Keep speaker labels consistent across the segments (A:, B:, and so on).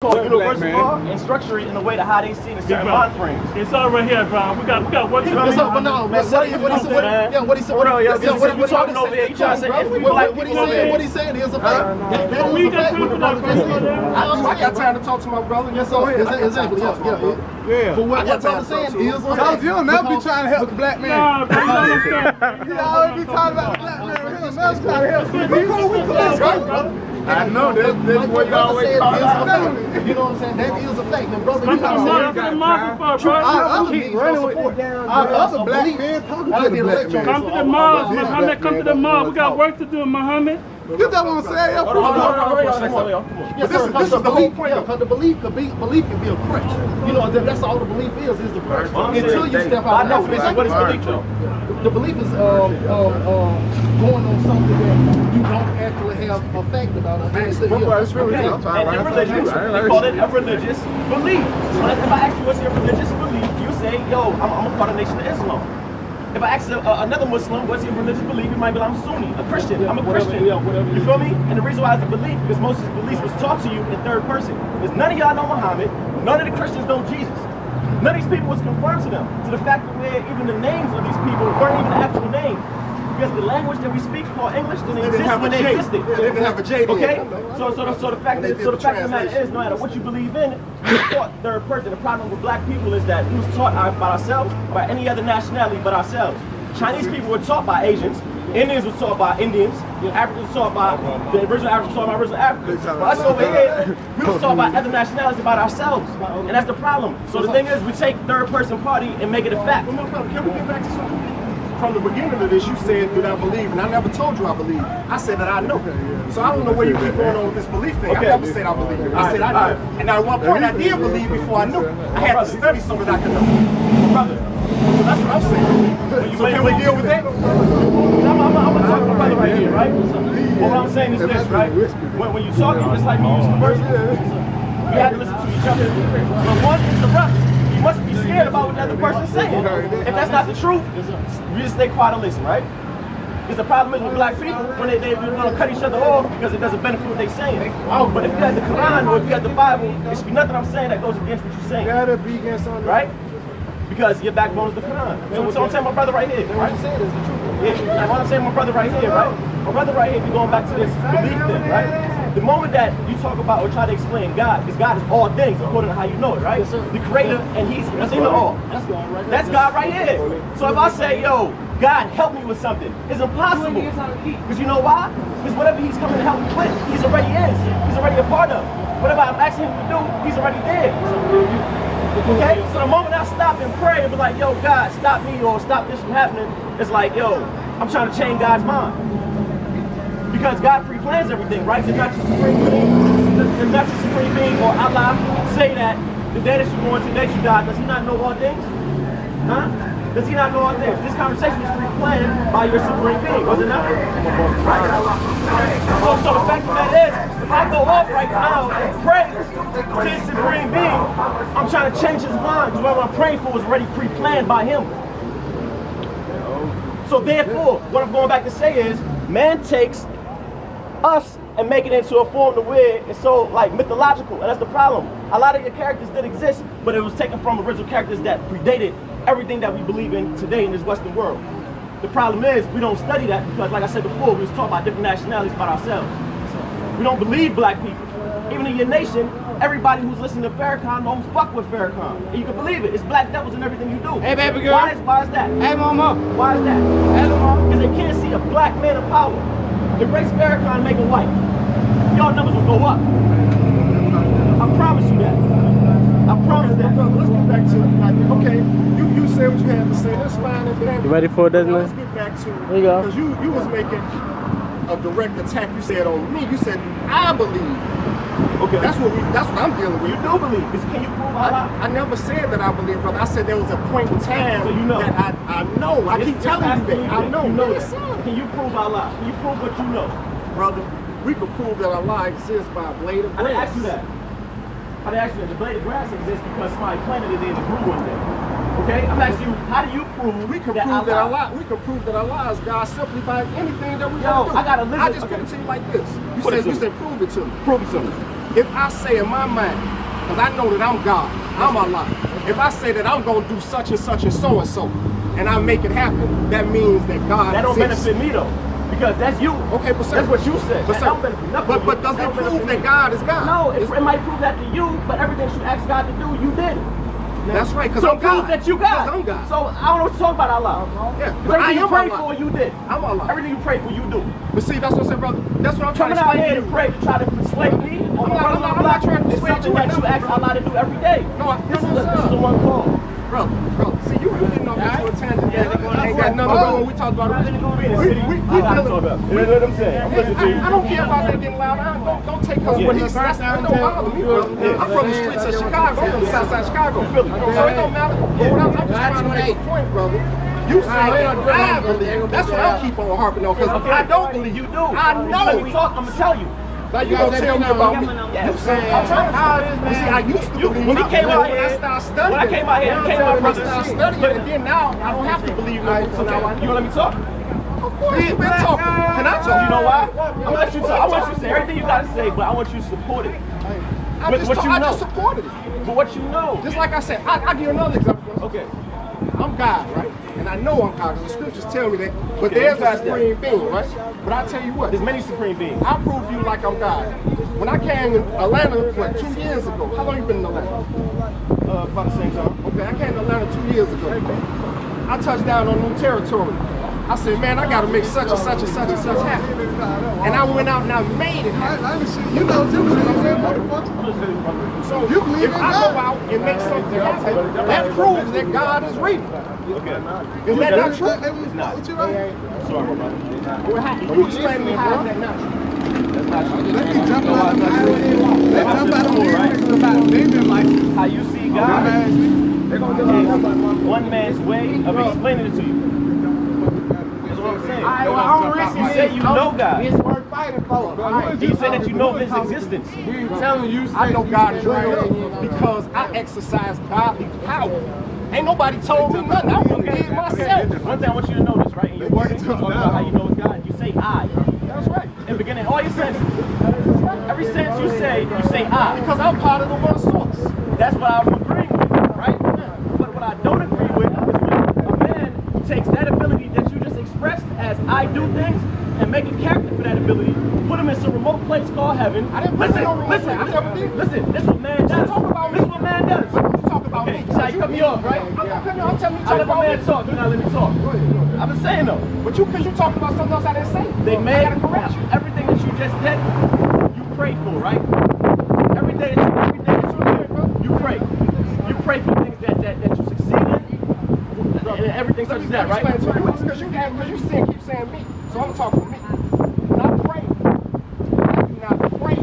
A: called universal law and structure it in a way to how they see the certain mind frames.
B: It's all right here, bro. We got work to do.
A: What he said? What he said? You talking over here? You trying to say
C: what he's saying is a fact.
B: We got time for that,
C: I got time to talk to my brother. Yes, sir. Exactly. Yeah. But what brother saying is a fact.
D: You don't never be trying to help the black man.
B: Nah, bro, you understand.
D: You always be talking about the black man. He'll never try to help you. We cool, brother.
C: I know that's what you always call it. You know what I'm saying? That is a fact. Now, brother, you got
D: keep running with other black men talking to the black man.
B: Come to the mosque, Muhammad. Come to the mosque. We got work to do, Muhammad.
D: You just want to say,
C: this is the whole point. Because the belief can be a crutch. You know, that's all the belief is the crutch. Until you step out of the
A: what is belief though?
C: The belief is going on something that you don't actually have a fact about.
A: And in religion, they call it a religious belief. So if I ask you what's your religious belief, you say, yo, I'm a part of the Nation of Islam. If I ask another Muslim, what's your religious belief, you might be like, I'm Sunni, a Christian, I'm a Christian. You feel me? And the reason why it's a belief, because most of his beliefs was taught to you in third person. Because none of y'all know Muhammad, none of the Christians know Jesus. None of these people was confirmed to them, to the fact that where even the names of these people weren't even actual names. Because the language that we speak called English didn't exist when they existed.
C: They didn't have a J.
A: Okay? So the fact of the matter is, no matter what you believe in, you're taught third person. The problem with black people is that we was taught by ourselves, by any other nationality but ourselves. Chinese people were taught by Asians. Indians were taught by Indians. Africans were taught by the original Africans, taught by original Africans. But us over here, we were taught by other nationalities about ourselves, and that's the problem. So the thing is, we take third-person party and make it a fact.
C: Can we get back to something? From the beginning of this, you said that I believe, and I never told you I believe. I said that I know. So I don't know where you keep going on with this belief thing. I never said I believe. I said I know. And at one point I did believe before I knew. I had to study so that I could know. Brother, so that's what I'm saying. So can we deal with that?
A: I'm gonna talk to my brother right here, right? What I'm saying is this, right? When you talk, it's like me using the person. We have to listen to each other. When one interrupts, you must be scared about what the other person's saying. If that's not the truth, we just stay quiet and listen, right? Because the problem is with black people, when they want to cut each other off because it doesn't benefit what they're saying. But if you have the Quran or if you have the Bible, there should be nothing I'm saying that goes against what you're saying. Right? Because your backbone is the Quran. So I'm saying my brother right here, right? What I'm saying my brother right here, right? My brother right here, we're going back to this belief thing, right? The moment that you talk about or try to explain God, because God is all things according to how you know it, right? The creator, and he's in the all. That's God right here. So if I say, yo, God help me with something, it's impossible. Because you know why? Because whatever he's coming to help me with, he's already is. He's already a part of. Whatever I'm asking him to do, he's already there. Okay? So the moment I stop and pray and be like, yo, God, stop me or stop this from happening, it's like, yo, I'm trying to change God's mind. Because God pre-plans everything, right? The natural supreme being, or Allah say that the day that you're born, the day you die, does he not know all things? Huh? Does he not know all things? This conversation was pre-planned by your supreme being, was it not? Right? So the fact of that is, if I go off right now and pray to his supreme being, I'm trying to change his mind, because what I'm praying for was already pre-planned by him. So therefore, what I'm going back to say is, man takes us and make it into a form to where it's so like mythological, and that's the problem. A lot of your characters did exist, but it was taken from original characters that predated everything that we believe in today in this Western world. The problem is we don't study that because, like I said before, we was taught by different nationalities about ourselves. We don't believe black people. Even in your nation, everybody who's listening to Farrakhan don't fuck with Farrakhan. And you can believe it. It's black devils in everything you do.
D: Hey, baby girl.
A: Why is that?
D: Hey, mama.
A: Why is that?
D: Hey, mama.
A: Because they can't see a black man of power. Erase Farrakhan and make it white. Y'all numbers will go up. I promise you that. I promise that.
C: Let's get back to, okay, you said what you had to say. That's fine.
E: You ready for it, Desmond?
C: Let's get back to,
E: there you go.
C: Because you was making a direct attack, you said, on me. You said, I believe.
A: Okay.
C: That's what I'm dealing with.
A: You do believe. Can you prove Allah?
C: I never said that I believe, brother. I said there was a point in time
A: so you know.
C: that I know. I keep telling you that. I know.
A: You know
C: yes,
A: that. Can you prove Allah? Can you prove what you know?
C: Brother, we can prove that Allah exists by a blade of grass.
A: I didn't ask you that. I didn't ask you that. The blade of grass exists because somebody planted it in the grew one day. Okay? I'm asking you, how do you prove
C: we can
A: that
C: prove that
A: Allah?
C: We can prove that Allah is God simply by anything that we
A: Yo,
C: do.
A: I got a lizard.
C: I just put it to you like this. You said prove it to me.
A: Prove it to me.
C: if I say in my mind, because I know that I'm God, I'm Allah. If I say that I'm going to do such and such and so, and I make it happen, that means that God
A: That don't
C: exists.
A: benefit me though. Because that's you.
C: Okay, but sir,
A: that's what you said.
C: But,
A: That
C: sir,
A: don't benefit nothing.
C: but does it prove that God is God?
A: No, it might prove that to you, but everything you asked God to do, you did.
C: That's right, because
A: so
C: I'm God.
A: prove that you God.
C: I'm God.
A: So I don't know what you're talking about Allah.
C: Yeah,
A: But
C: but I
A: everything you
C: am
A: prayed
C: Allah.
A: for, you did.
C: I'm Allah.
A: Everything you prayed for, you do.
C: But see, that's what I'm saying, brother. That's what I'm trying
A: Coming
C: to
A: out
C: explain
A: here
C: to
A: to
C: you.
A: pray to try to persuade me, or
C: I'm not trying to
A: it's
C: persuade
A: something
C: you
A: that you ask Allah to do every day.
C: No,
A: this is the one call.
C: Brother, see, you getting off into a tangent that ain't got nothing to do when we talk about it.
A: I gotta talk about it. You know what I'm saying? I'm listening to you.
C: I don't care about that getting loud. Don't take us what he says. That don't bother me, brother. I'm from the streets of Chicago. I'm from the south side of Chicago. So it don't matter. But what I'm just trying to make a point, brother. You say I believe. That's what I keep on harping on, because I don't believe.
A: You do.
C: I know.
A: I'm gonna tell you.
C: Now you gonna tell me about me?
A: Yeah.
C: You saying I'm trying. See, I used to believe.
A: When he came out here,
C: I started studying.
A: when I came out here, he came out
C: I started studying, and then now I don't have to believe no more. So now I
A: You gonna let me talk?
C: Of course, you've been talking. Can I talk?
A: You know why? I'm gonna let you talk. I want you to say everything you gotta say, but I want you to support it.
C: I just supported it.
A: But what you know.
C: Just like I said, I'll give you another example.
A: Okay.
C: I'm God, right? And I know I'm God. The scriptures tell me that. But there's a supreme being, right? But I tell you what.
A: There's many supreme beings.
C: I'll prove to you like I'm God. When I came to Atlanta, what, 2 years ago? How long you been in Atlanta?
A: About the same time.
C: Okay, I came to Atlanta 2 years ago. I touched down on new territory. I said, man, I got to make such and such and such and such happen. And I went out and I made it happen.
D: You know, too, motherfucker.
C: So
D: You believe
C: if
D: in
C: I
D: God.
C: go out and make something happen, that proves that God is real.
A: Okay.
C: Is that not true?
D: It's not. What you right?
A: Sorry, brother.
C: Well, you explain to me how is that not true?
D: Let me jump out of the highway. Let's jump out of the highway about living like
A: How you see God is one man's way of explaining it to you. That's what I'm saying. You say you know God.
D: it's worth fighting for.
A: You say that you know His existence.
C: I know God is real because I exercise godly power. Ain't nobody told me nothing. I wouldn't give myself.
A: One thing I want you to notice, right? In your wording, you talk about how you know it's God. You say I.
C: That's right.
A: In the beginning, all your sentences. Every sentence you say I.
C: Because I'm part of the one source.
A: That's what I'm agreeing with, right? But what I don't agree with is when a man takes that ability that you just expressed as I do things and make a character for that ability, put him in some remote place called heaven.
C: I didn't put him in no remote place. I never did.
A: Listen, this is what man does.
C: Talk about
A: This is what man does.
C: You talk about
A: Okay,
C: me.
A: so you cut me off, right?
C: I'm telling you,
A: I
C: talk
A: let my
C: about
A: man
C: me.
A: talk, you not let me talk. I've been saying though.
C: But because you talking about something else I didn't say.
A: They
C: I
A: made
C: gotta correct you.
A: everything that you just did, you pray for, right? Every day that you pray. You pray for things that you succeed in, and everything such as that, right?
C: Because you keep saying me, so I'm talking for me. When I pray, I do not pray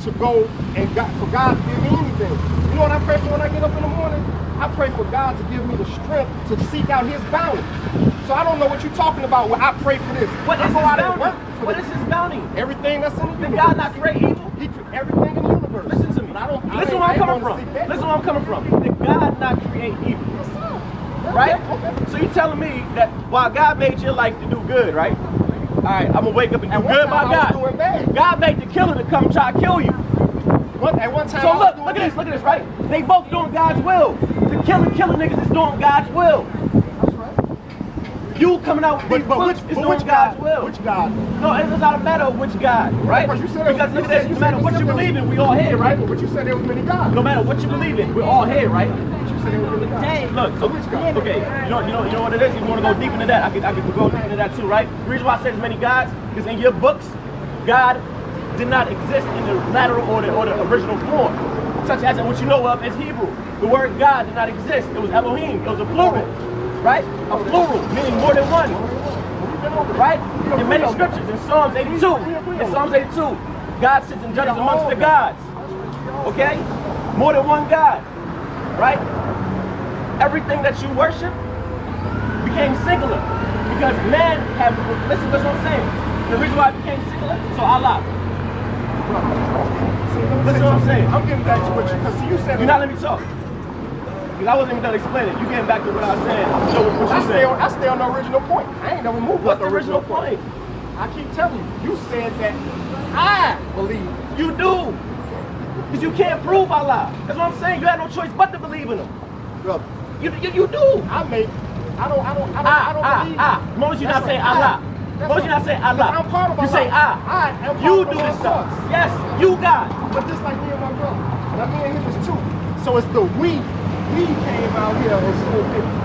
C: to go and for God to give me anything. You know what I pray for when I get up in the morning? I pray for God to give me the strength to seek out His bounty. So I don't know what you're talking about when I pray for this.
A: What is His bounty? What is His bounty?
C: Everything that's in the
A: Did
C: universe.
A: God not create evil?
C: He created everything in the universe.
A: Listen to me. Listen where I'm coming from. Listen where I'm coming from. Did God not create evil? Right? So you're telling me that while God made your life to do good, right? All right, I'm gonna wake up and do good by God. God made the killer to come try to kill you.
C: At one time,
A: So look at this, right? They both doing God's will. The killing niggas is doing God's will.
C: That's right.
A: You coming out with these books is doing God's will.
C: Which God?
A: No, it does not matter which God, right?
C: Because you said
A: because look at this, no matter what you believe in, we all here, right?
C: But you said there was many gods.
A: No matter what you believe in, we're all here, right?
C: You said there was many gods.
A: Look, so,
C: which God?
A: okay, you know what it is? If you want to go deep into that, I can go deep into that too, right? The reason why I say there's many gods is in your books, God did not exist in the lateral or the original form, such as what you know of as Hebrew. The word God did not exist. It was Elohim. It was a plural, right? A plural, meaning more than one, right? In many scriptures, in Psalms 82, God sits and judges amongst the gods, okay? More than one God, right? Everything that you worship became singular because man have, listen to what I'm saying. The reason why it became singular, so Allah. Listen to what I'm saying.
C: I'm getting back to what you, because you said...
A: You're not letting me talk. Because I wasn't even done explaining. You getting back to what I was saying. So what you said.
C: I stay on the original point. I ain't never moved.
A: What's the original point?
C: I keep telling you. You said that I believe.
A: You do. Because you can't prove Allah. That's what I'm saying. You had no choice but to believe in him.
C: Brother,
A: You do.
C: I don't believe.
A: As long as you're not saying Allah. As long as you're not saying Allah.
C: I'm part of
A: You say
C: Allah. I am part
A: You
C: of
A: do
C: Allah
A: this stuff.
C: source.
A: Yes, you God.
C: But just like me and my brother. Now me and him is two. So it's the we came out here and so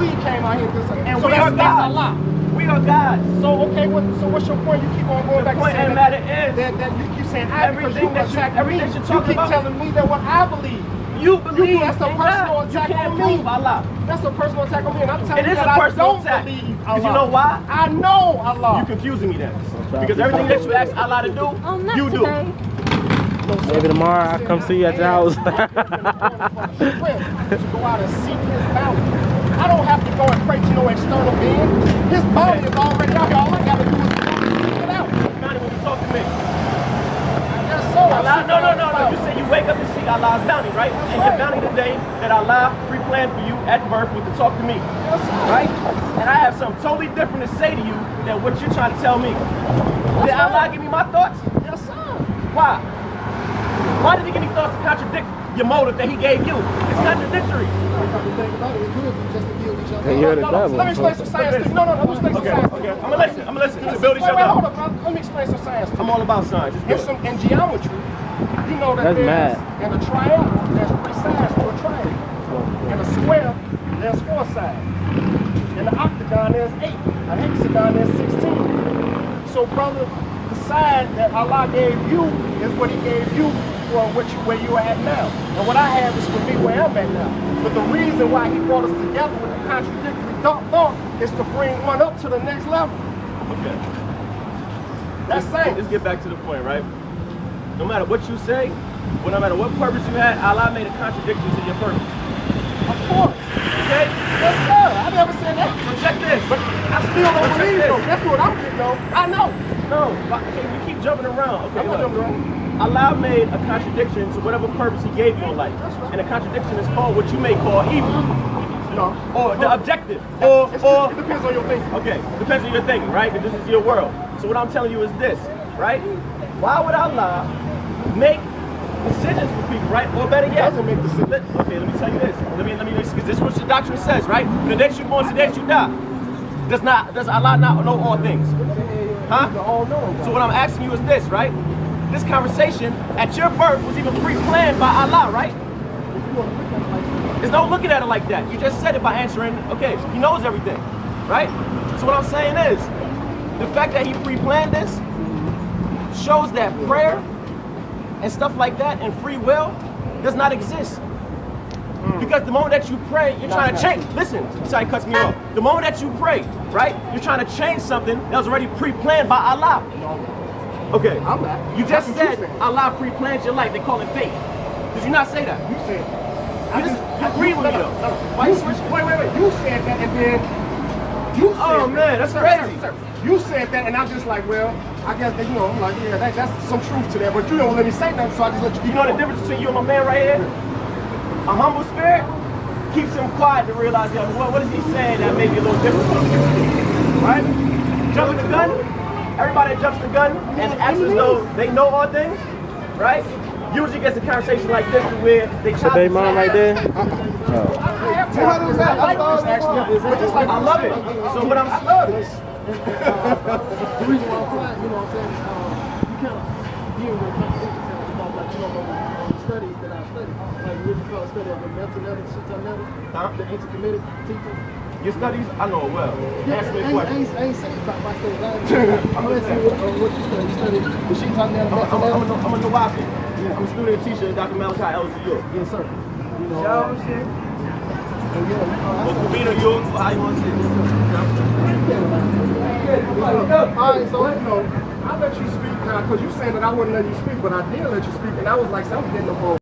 C: we came out here and
A: So
C: we are
A: gods.
C: Allah.
A: We are gods.
C: So okay, so what's your point? You keep on going back
A: point
C: and saying
A: and matter is
C: that you keep saying I because you
A: everything that
C: attack
A: everything
C: me.
A: you're
C: You
A: talking
C: keep
A: about,
C: telling me that what I believe.
A: you believe
C: that's a
A: in
C: personal
A: God.
C: attack
A: You can't
C: on me.
A: prove Allah.
C: That's a personal attack on me, and I'm telling
A: It
C: you
A: is
C: that
A: a
C: I
A: personal
C: don't
A: attack.
C: believe
A: Because
C: Allah.
A: you know why?
C: I know Allah.
A: You're confusing me then. Because everything that you ask Allah to do,
E: Not
A: you do.
E: today.
B: Maybe tomorrow I'll come see you at your house.
C: To go out and seek his bounty. I don't have to go and pray to no external being. His bounty is already out here. All I gotta do is seek it out.
A: Bounty when you talk to me.
C: Yes, so
A: Allah, no. You say you wake up and seek Allah's bounty, right? And your bounty today that Allah pre-planned for you at birth was to talk to me.
C: Yes, sir.
A: Right? And I have something totally different to say to you than what you're trying to tell me. Did Allah give me my thoughts?
C: Yes, sir.
A: Why? Why did he give me thoughts to contradict your motive that he gave you? It's contradictory.
B: You're the devil.
C: Let me explain some science. No, let me explain some science.
A: Okay. I'm gonna listen. To build each
C: Wait,
A: other
C: hold
A: up.
C: up. Let me explain some science.
A: I'm all about science. Just do it.
C: In geometry, you know that
B: That's
C: there's
B: mad.
C: in a triangle, there's 3 sides to a triangle. In a square, there's 4 sides. In the octagon, there's 8. A hexagon, there's 16. So, brother, the side that Allah gave you is what He gave you for where you are at now. And what I have is for me where I'm at now. But the reason why He brought us together with the contradictory thought is to bring one up to the next level.
A: Okay.
C: That's science.
A: Let's get back to the point, right? No matter what you say, no matter what purpose you had, Allah made a contradiction to your purpose.
C: Of course.
A: Okay?
C: Yes, sir. I never said that.
A: So check this.
C: But I still don't believe though. That's what I'm getting though. I know.
A: No, okay, you keep jumping around. Okay,
C: I'm not
A: look.
C: jumping around.
A: Allah made a contradiction to whatever purpose He gave you in life. And a contradiction is called what you may call evil.
C: No.
A: Or the objective.
C: It depends on your thinking.
A: Okay, depends on your thinking, right? Because this is your world. So what I'm telling you is this, right? Why would Allah make decisions for people, right? Or better yet,
C: doesn't make decisions.
A: Okay, let me tell you this. Let me because this is what your doctrine says, right? The day you born, the day you die. Does Allah not know all things? Huh? So what I'm asking you is this, right? This conversation at your birth was even pre-planned by Allah, right? There's no looking at it like that. You just said it by answering, okay, He knows everything, right? So what I'm saying is, the fact that He pre-planned this shows that prayer and stuff like that and free will does not exist. Because the moment that you pray, you're trying to change. Listen, sorry, cuts me off. The moment that you pray, right, you're trying to change something that was already pre-planned by Allah. Okay,
C: I'm not.
A: you just
C: That's what you
A: said
C: said.
A: Allah pre-planned your life. They call it fate. Did you not say that?
C: You said.
A: You agree with me though. Why you switching?
C: Wait. You said that and then you said
A: Oh man, that's crazy.
C: Sir. You said that and I'm just like, well, I guess that, I'm like, yeah, that's some truth to that. But you don't let me say nothing, so I just let you keep
A: You know the
C: going.
A: difference between you and my man right here? A humble spirit keeps him quiet to realize, yo, what is he saying that may be a little different from you? Right? Jumping the gun, everybody that jumps the gun and acts as though they know all things, right? Usually gets a conversation like this to where they try
B: They mom right there?
C: I have time for this. I like this actually. But just like
A: I love it. So what
C: I love this.
D: The reason why I'm flying, you know what I'm saying, you kind of deal with contradictions about, like, the studies that I studied. Like, what you call a study of the mental the ancient Kemetic teachers.
A: Your studies, I know it well. Ask me a
D: I
A: question.
D: ain't saying about my studies. I'm asking you what you study. You studied the sheet talking down
A: I'm a Nuwaubian. I'm a student and teacher at Dr. Malachi Ellis.
D: Yes, sir. You know,
A: Or Kubino York, how you want to say it?
C: All right, so I let you speak now because you saying that I wouldn't let you speak, but I did let you speak, and I was like, I'm getting the whole.